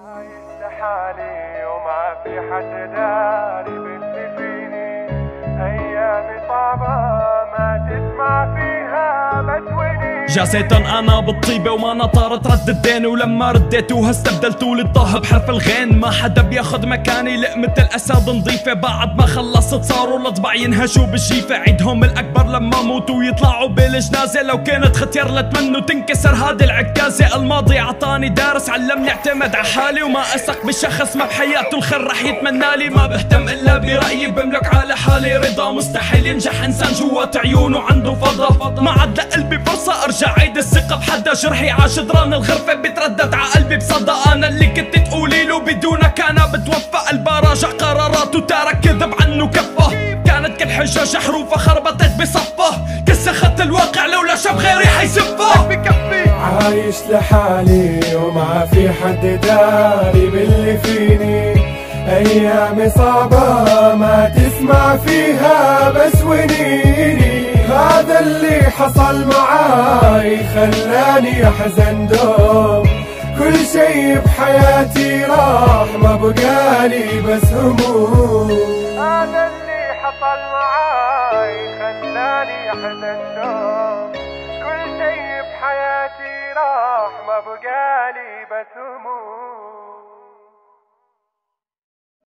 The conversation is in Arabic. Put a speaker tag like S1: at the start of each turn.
S1: عايش لحالي وما في حد داري باللي فيني. أيامي صعبة ما تسمع فيها بتوني.
S2: جازيت انا بالطيبة وما نطرت رددين، ولما رديتوها استبدلتوا لي الضه بحرف الغين. ما حدا بياخد مكاني لقمة الاسد نظيفة، بعد ما خلصت صاروا الاطباع ينهشوا بالجيفة. عيدهم الاكبر لما موتوا ويطلعوا بالجنازة، لو كانت ختيار لتمنوا تنكسر هذه العكازة. الماضي عطاني دارس علمني اعتمد على حالي، وما اثق بشخص ما بحياته الخير رح يتمنالي. ما بهتم الا برأيي بملك على حالي رضا، مستحيل ينجح انسان جوات عيونه عنده فضا. ما عاد لقلبي فرصة ارجع عيد الثقة بحدا، جرحي عاشدران الغرفة بتردد ع قلبي بصدى. انا اللي كنت تقولي له بدونك انا بتوفى، قلبي راجع قراراته تارك كذب عنه كفه. كانت كل حجة حروفة خربطت بصفه، كسخت الواقع لولا شاب غيري حيسفه.
S1: عايش لحالي وما في حد داري باللي فيني. أيامي صعبة ما تسمع فيها بس ونيني. هذا اللي حصل معاي خلاني أحزن دوم، كل شي بحياتي راح ما بقالي بس هموم. هذا اللي حصل معاي خلاني أحزن دوم، كل شي بحياتي راح ما بقالي بس هموم.